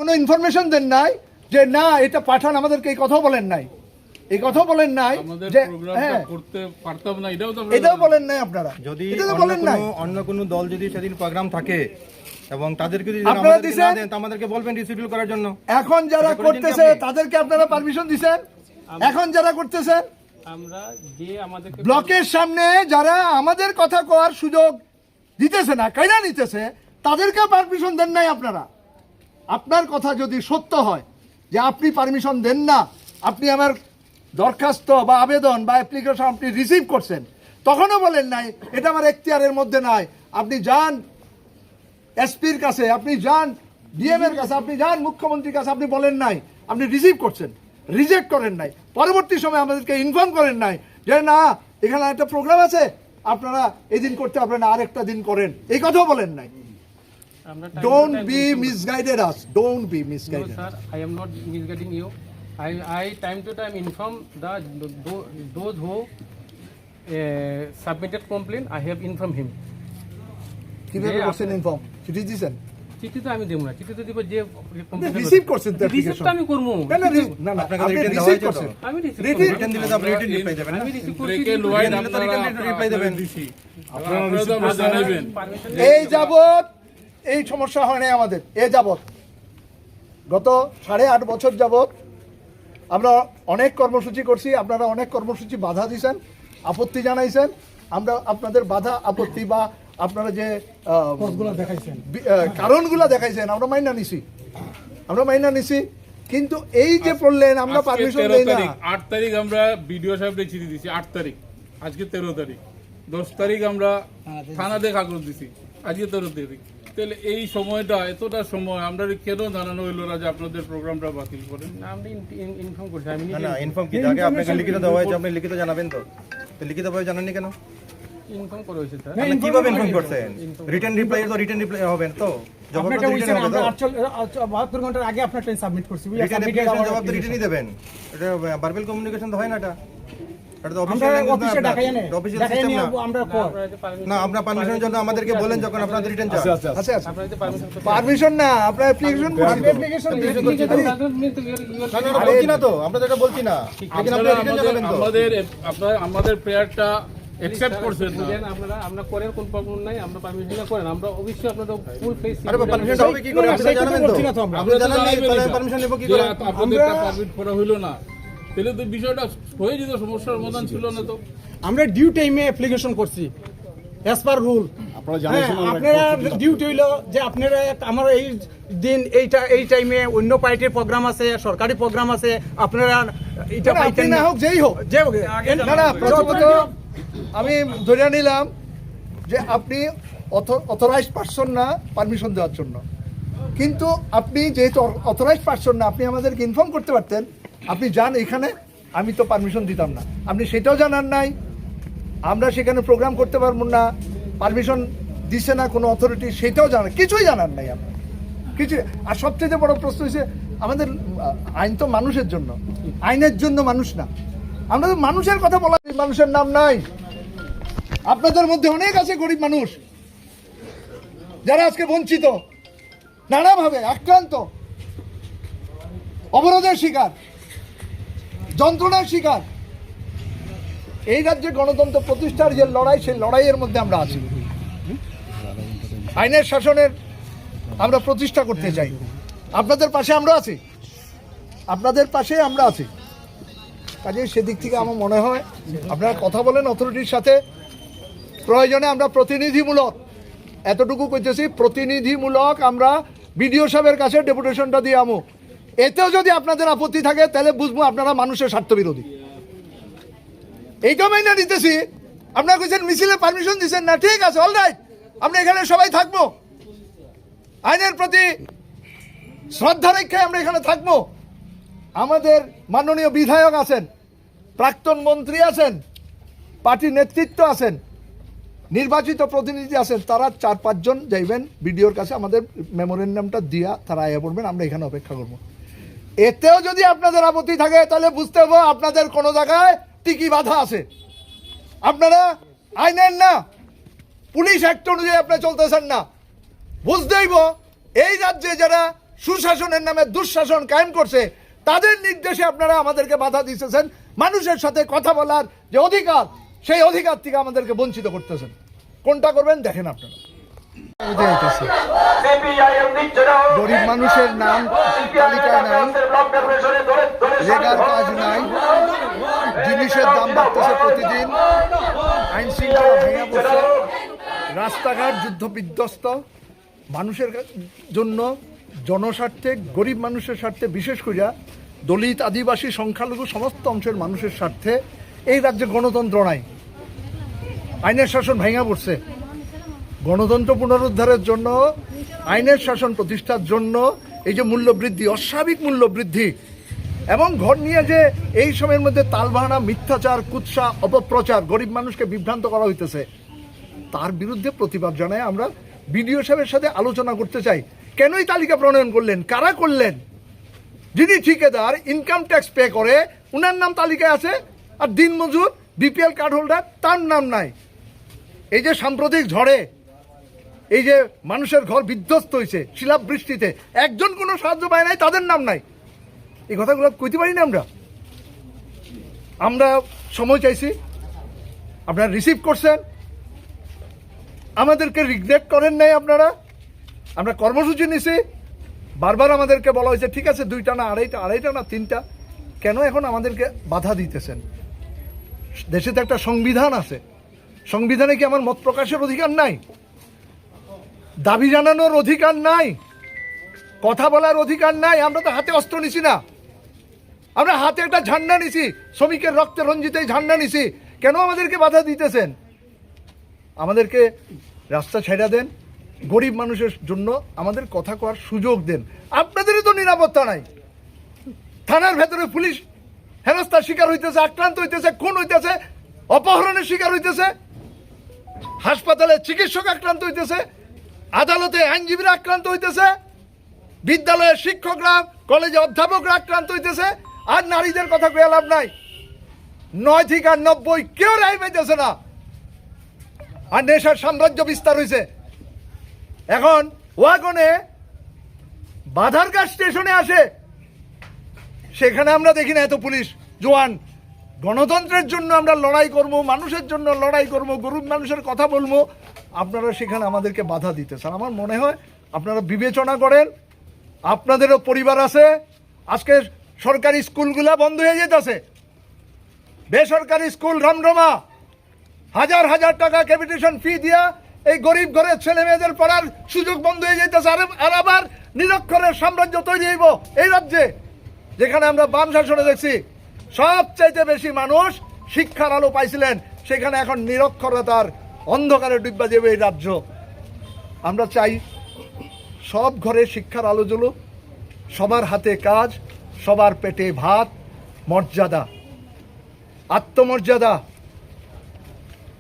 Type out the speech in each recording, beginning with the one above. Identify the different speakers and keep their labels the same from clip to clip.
Speaker 1: কোনো ইনফরমেশন দেন নাই যে না এটা পাঠান, আমাদেরকে এই কথা বলেন নাই, এই কথা বলেন নাই যে হ্যাঁ
Speaker 2: করতে পারতাম না,
Speaker 1: এটাও বলেন নাই আপনারা।
Speaker 3: যদি
Speaker 1: এটা তো বলেন নাই।
Speaker 3: অন্য কোনো দল যদি সেদিন প্রোগ্রাম থাকে এবং তাদেরকে যদি
Speaker 1: আপনারা
Speaker 3: আমাদেরকে না দেন, আমাদেরকে বলবেন রিসিডিউল করার জন্য।
Speaker 1: এখন যারা করতেছে তাদেরকে আপনারা পারমিশন দিবেন? এখন যারা করতেছেন
Speaker 4: আমরা যে আমাদেরকে
Speaker 1: ব্লকের সামনে যারা আমাদের কথা কওয়ার সুযোগ দিতেছে না, কাইরা নিতেছে, তাদেরকে পারমিশন দেন নাই আপনারা। আপনার কথা যদি সত্য হয় যে আপনি পারমিশন দেন না, আপনি আমার দরখাস্ত বা আবেদন বা অ্যাপ্লিকেশন আপনি রিসিভ করছেন, তখনও বলেন নাই এটা আমার এখতিয়ারের মধ্যে নাই, আপনি যান এসপির কাছে, আপনি যান ডিএম এর কাছে, আপনি যান মুখ্যমন্ত্রীর কাছে, আপনি বলেন নাই, আপনি রিসিভ করছেন, রিজেক্ট করেন নাই, পরবর্তী সময় আমাদেরকে ইনফর্ম করেন নাই যে না এখানে একটা প্রোগ্রাম আছে, আপনারা এই দিন করতে পারবেন না, আরেকটা দিন করেন, এই কথাও বলেন নাই। Don't be misguided us. Don't be misguided.
Speaker 4: No, sir, I am not misguiding you. I time to time inform those who submitted complaint. I have informed him.
Speaker 1: কিভাবে করছেন ইনফর্ম? চিঠি দিয়েছেন?
Speaker 4: চিঠি তো আমি দেব না, চিঠি তো দিব যে
Speaker 1: রিসিভ করছেন তো
Speaker 4: রিসিভ
Speaker 1: অ্যাপ্লিকেশন।
Speaker 4: তো আমি করব
Speaker 1: না না না না
Speaker 3: আপনাকে
Speaker 1: আপনি
Speaker 3: রিটার্ন
Speaker 1: রিসিভ
Speaker 3: দেওয়া
Speaker 1: করছেন।
Speaker 4: আমি রিসিভ
Speaker 3: রিটার্ন দিলে তো আপনি রিটার্ন রিপ্লাই দেবেন।
Speaker 4: আমি রিসিভ করছি
Speaker 2: ব্রেকে লোয়াই
Speaker 3: রিপ্লাই দেবেন।
Speaker 2: আপনারা তো আমরা জানাবেন।
Speaker 1: এই যাবত এই সমস্যা হয় নাই আমাদের, এই যাবত গত 8.5 বছর যাবত আমরা অনেক কর্মসূচি করছি, আপনারা অনেক কর্মসূচি বাধা দিয়েছেন, আপত্তি জানাইছেন, আমরা আপনাদের বাধা আপত্তি বা আপনারা যে কারণগুলো দেখাইছেন আমরা মাইনা নিছি, আমরা মাইনা নিছি, কিন্তু এই যে বললেন আমরা পারমিশন দেই না।
Speaker 2: 8 তারিখ আমরা বিডিও সাহেবকে চিঠি দিছি, 8 তারিখ, আজকে 13 তারিখ, 10 তারিখ আমরা থানাতে কাগজ দিছি, আজকে 13 তারিখ। তাহলে এই সময়টা, এতটা সময় আমরা কেন জানানো হইলো না যে আপনাদের প্রোগ্রামটা বাতিল করেন?
Speaker 4: না, আমি ইনফর্ম করছি। আমি
Speaker 3: না না ইনফর্ম কি আগে আপনাকে লিখিত দেওয়া হয়েছে, আপনি লিখিত জানাবেন তো। তো লিখিত ভাবে জানাননি কেন?
Speaker 4: ইনফর্ম করা হয়েছে স্যার।
Speaker 3: আপনি কিভাবে ইনফর্ম করছেন? রিটার্ন রিপ্লাই তো রিটার্ন রিপ্লাই হবে তো। জবাব তো রিটার্ন হবে তো।
Speaker 5: 72 ঘন্টার আগে আপনার ট্রেন সাবমিট করছি।
Speaker 3: রিটার্ন অ্যাপ্লিকেশন জবাব তো রিটার্নই দেবেন। এটা ভার্বাল কমিউনিকেশন তো হয় না এটা। এটা তো
Speaker 5: আমরা
Speaker 3: অফিশিয়াল ল্যাঙ্গুয়েজ
Speaker 5: অফিসে
Speaker 3: না,
Speaker 5: ডাকাই এনে
Speaker 3: অফিশিয়াল সিস্টেম না।
Speaker 5: আমরা কর
Speaker 3: না আমরা পারমিশনের জন্য আমাদেরকে বলেন যখন আপনাদের রিটার্ন চান।
Speaker 1: আচ্ছা আচ্ছা
Speaker 4: আপনারা যে পারমিশন
Speaker 1: পারমিশন না, আপনার অ্যাপ্লিকেশন করছি তো।
Speaker 5: অ্যাপ্লিকেশন
Speaker 3: না না বলছি না তো, আমরা তো এটা বলছি না। লেকিন আপনি রিটার্ন জানাবেন তো।
Speaker 2: আমাদের প্রেয়ারটা অ্যাকসেপ্ট করছেন না।
Speaker 4: আপনারা আমরা করেন কোন প্রবলেম নাই, আমরা পারমিশন করেন, আমরা অবশ্যই আপনাদের ফুল ফেস
Speaker 3: আরে পারমিশনটা হবে কি করে? আপনি জানাবেন তো। আপনি জানান নাই তাহলে পারমিশন নেব কি করে?
Speaker 2: আপনাদের পারমিট করা হইলো না, তাহলে তো বিষয়টা হয়ে যেত, সমস্যার সমাধান ছিল না তো।
Speaker 5: আমরা ডিউ টাইমে অ্যাপ্লিকেশন করছি অ্যাজ পার রুল। আপনারা ডিউটি হইলো যে আপনারা আমার এই দিন এইটা এই টাইমে অন্য পার্টির প্রোগ্রাম আছে, সরকারি প্রোগ্রাম আছে, আপনারা এটা
Speaker 1: আপনি
Speaker 5: পাইতেন
Speaker 1: না
Speaker 5: না
Speaker 1: হোক যেই হোক,
Speaker 5: যে
Speaker 1: না না প্রথমত আমি ধরে নিলাম যে আপনি অথরাইজড পারসন না পারমিশন দেওয়ার জন্য, কিন্তু আপনি যেহেতু অথরাইজড পারসন না, আপনি আমাদেরকে ইনফর্ম করতে পারতেন, আপনি যান এখানে, আমি তো পারমিশন দিতাম না, আপনি সেটাও জানান নাই, আমরা সেখানে প্রোগ্রাম করতে পারবো না, পারমিশন দিছে না কোনো অথরিটি, সেটাও জানান, কিছুই জানান নাই আপনি কিছু। আর সবচেয়ে বড় প্রশ্ন হচ্ছে আমাদের আইন তো মানুষের জন্য, আইনের জন্য মানুষ না, আমরা তো মানুষের কথা বলা, মানুষের নাম নাই। আপনাদের মধ্যে অনেক আছে গরিব মানুষ যারা আজকে বঞ্চিত, নানাভাবে আক্রান্ত, অবরোধের শিকার, যন্ত্রণার শিকার। এই রাজ্যে গণতন্ত্র প্রতিষ্ঠার যে লড়াই, সেই লড়াইয়ের মধ্যে আমরা আছি। আইনের শাসনের আমরা প্রতিষ্ঠা করতে চাই, আপনাদের পাশে আমরা আছি, আপনাদের পাশে আমরা আছি। কাজে সেদিক থেকে আমার মনে হয় আপনারা কথা বলেন অথরিটির সাথে, প্রয়োজনে আমরা প্রতিনিধিমূলক, এতটুকু কইতেছি, প্রতিনিধিমূলক আমরা বিডিও সাহেবের কাছে ডেপুটেশনটা দিয়ে আমো। এতেও যদি আপনাদের আপত্তি থাকে তাহলে বুঝবো আপনারা মানুষের স্বার্থবিরোধী। এইটা মাইনা নিতেছি। আপনারা কইছেন মিছিলে পারমিশন দিচ্ছেন না, ঠিক আছে, অলরাইট, আমরা এখানে সবাই থাকবো, আইনের প্রতি শ্রদ্ধা রেখে আমরা এখানে থাকবো। আমাদের মাননীয় বিধায়ক আছেন, প্রাক্তন মন্ত্রী আছেন, পার্টি নেতৃত্ব আছেন, নির্বাচিত প্রতিনিধি আছেন, তারা 4-5 জন যাইবেন বিডিওর কাছে, আমাদের মেমোরেন্ডামটা দিয়া তারা আয়া পড়বেন, আমরা এখানে অপেক্ষা করবো। এতেও যদি আপনাদের আপত্তি থাকে তাহলে বুঝতে হবে আপনাদের কোনো জায়গায় টিকি বাধা আছে, আপনারা আইনের না, পুলিশ অ্যাক্ট অনুযায়ী আপনি চলতেছেন না। বুঝতেইব এই রাজ্যে যারা সুশাসনের নামে দুঃশাসন কায়েম করছে, তাদের নির্দেশে আপনারা আমাদেরকে বাধা দিতেছেন। মানুষের সাথে কথা বলার যে অধিকার, সেই অধিকার থেকে আমাদেরকে বঞ্চিত করতেছেন। কোনটা করবেন দেখেন আপনারা। গরিব মানুষের নাম তালিকায় নাই, রেগার কাজ নাই, জিনিসের দাম বাড়তেছে প্রতিদিন, আইন শৃঙ্খলা ভেঙে পড়ছে, রাস্তাঘাট যুদ্ধ বিধ্বস্ত। মানুষের জন্য, জনস্বার্থে, গরিব মানুষের স্বার্থে, বিশেষ করিয়া দলিত, আদিবাসী, সংখ্যালঘু সমস্ত অংশের মানুষের স্বার্থে এই রাজ্যে গণতন্ত্র নাই, আইনের শাসন ভেঙে পড়ছে। গণতন্ত্র পুনরুদ্ধারের জন্য, আইনের শাসন প্রতিষ্ঠার জন্য এই যে মূল্য বৃদ্ধি, অস্বাভাবিক মূল্য বৃদ্ধি, এবং ঘর নিয়ে যে এই সময়ের মধ্যে তালবাহানা, মিথ্যাচার, কুৎসা, অপপ্রচার, গরিব মানুষকে বিভ্রান্ত করা হইতেছে, তার বিরুদ্ধে প্রতিবাদ জানায় আমরা বিডিও সাহেবের সাথে আলোচনা করতে চাই। কেনই তালিকা প্রণয়ন করলেন, কারা করলেন? যিনি ঠিকাদার, ইনকাম ট্যাক্স পে করে, উনার নাম তালিকায় আছে, আর দিনমজুর, বিপিএল কার্ড হোল্ডার, তার নাম নাই। এই যে সাম্প্রতিক ঝড়ে এই যে মানুষের ঘর বিধ্বস্ত হয়েছে শিলাবৃষ্টিতে, একজন কোনো সাহায্য পায় নাই, তাদের নাম নাই। এই কথাগুলো কইতে পারি না আমরা সময় চাইছি, আপনারা রিসিভ করছেন, আমাদেরকে রিগ্রেট করেন নাই আপনারা। আমরা কর্মসূচি নিছি, বারবার আমাদেরকে বলা হয়েছে ঠিক আছে 2টা না 2.5টা না 3টা, কেন এখন আমাদেরকে বাধা দিতেছেন? দেশে তো একটা সংবিধান আছে, সংবিধানে কি আমার মত প্রকাশের অধিকার নাই? দাবি জানানোর অধিকার নাই? কথা বলার অধিকার নাই? আমরা তো হাতে অস্ত্র নিছি না, আমরা হাতে একটা ঝান্ডা নিছি, শ্রমিকের রক্তে রঞ্জিত এই ঝান্ডা নিছি, কেন আমাদেরকে বাধা দিতেছেন? আমাদেরকে রাস্তা ছেড়ে দেন, গরিব মানুষের জন্য আমাদের কথা কওয়ার সুযোগ দেন। আপনাদেরই তো নিরাপত্তা নাই, থানার ভেতরে পুলিশ হেনস্থার শিকার হইতেছে, আক্রান্ত হইতেছে, খুন হইতেছে, অপহরণের শিকার হইতেছে, হাসপাতালে চিকিৎসক আক্রান্ত হইতেছে, আদালতে আইনজীবীরা আক্রান্ত হইতেছে, বিদ্যালয়ের শিক্ষকরা, কলেজে অধ্যাপকরা আক্রান্ত হইতেছে, আর নারীদের কথা কয়ে লাভ নাই। 9 থেকে 90 কেউ রায় পাইতেছে না, আর নেশার সাম্রাজ্য বিস্তার হয়েছে। এখন ওয়াগনে বাধারঘাট স্টেশনে আসে, সেখানে আমরা দেখি না এত পুলিশ জওয়ান। গণতন্ত্রের জন্য আমরা লড়াই করব, মানুষের জন্য লড়াই করব, গরিব মানুষের কথা বলবো, আপনারা সেখানে আমাদেরকে বাধা দিতেছেন। আমার মনে হয় আপনারা বিবেচনা করেন, আপনাদেরও পরিবার আছে। আজকে সরকারি স্কুলগুলা বন্ধ হয়ে যেতেছে, বেসরকারি স্কুল রমরমা, হাজার হাজার টাকা ক্যাপিটেশন ফি দিয়া এই গরিব ঘরের ছেলে মেয়েদের পড়ার সুযোগ বন্ধ হয়ে যেতেছে। আর আবার নিরক্ষরের সাম্রাজ্য তৈরি হইব এই রাজ্যে, যেখানে আমরা বাম শাসনে দেখছি সবচাইতে বেশি মানুষ শিক্ষার আলো পাইছিলেন, সেখানে এখন নিরক্ষরতার অন্ধকারে ডুববা যাবে এই রাজ্য। আমরা চাই সব ঘরে শিক্ষার আলো জ্বলুক, সবার হাতে কাজ, সবার পেটে ভাত, মর্যাদা, আত্মমর্যাদা,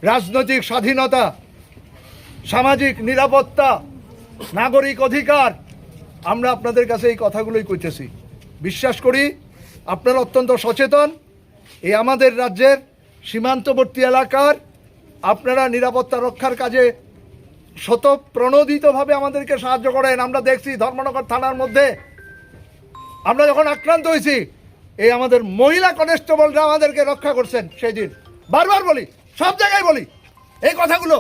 Speaker 1: রাজনৈতিক স্বাধীনতা, সামাজিক নিরাপত্তা, নাগরিক অধিকার। আমরা আপনাদের কাছে এই কথাগুলোই কইতেছি। বিশ্বাস করি আপনারা অত্যন্ত সচেতন। এই আমাদের রাজ্যের সীমান্তবর্তী এলাকার আপনারা নিরাপত্তা রক্ষার কাজে স্বতঃপ্রণোদিতভাবে আমাদেরকে সাহায্য করেন। আমরা দেখছি ধর্মনগর থানার মধ্যে আমরা যখন আক্রান্ত হয়েছি, এই আমাদের মহিলা কনস্টেবলরা আমাদেরকে রক্ষা করছেন। সেই দিন বারবার বলি, সব জায়গায় বলি এই কথাগুলো,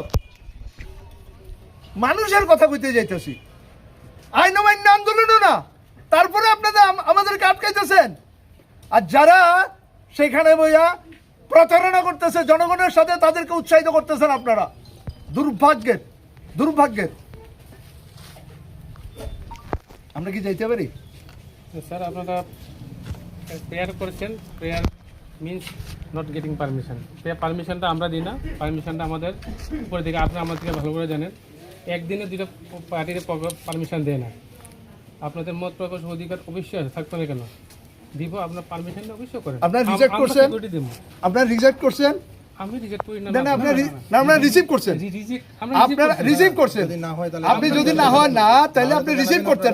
Speaker 1: মানুষের কথা কইতে যাইতেছি, আইন অমান্য আন্দোলনও না, তারপরে আপনাদের আমাদেরকে আটকাইতেছেন। আর যারা সেখানে বইয়া প্রতারণা করতেছে জনগণের সাথে, তাদেরকে উৎসাহিত করতেছেন আপনারা। দুর্ভাগ্যের, দুর্ভাগ্যের। আমরা কি যাইতে পারি?
Speaker 4: স্যার আপনারা প্রেয়ার করেছেন, prayer means not getting permission. পারমিশনটা আমরা দিই না, পারমিশনটা আমাদের উপরে দিকে, আপনি আমার থেকে ভালো করে জানেন। একদিনে 2টা পার্টির পারমিশন দেয় না। আপনাদের মত প্রকাশ অধিকার অবশ্যই আছে, থাকতো না কেন? দিব, আপনার পারমিশনটা অবশ্যই করেন।
Speaker 1: আপনারা রিজেক্ট করছেন, আপনারা রিজেক্ট করছেন।
Speaker 4: আমি রিজেক্ট করি না,
Speaker 1: আপনারা রিসিভ করছেন, আপনারা রিসিভ করছেন। আপনি যদি না হয় না, তাহলে আপনি রিসিভ করতেন।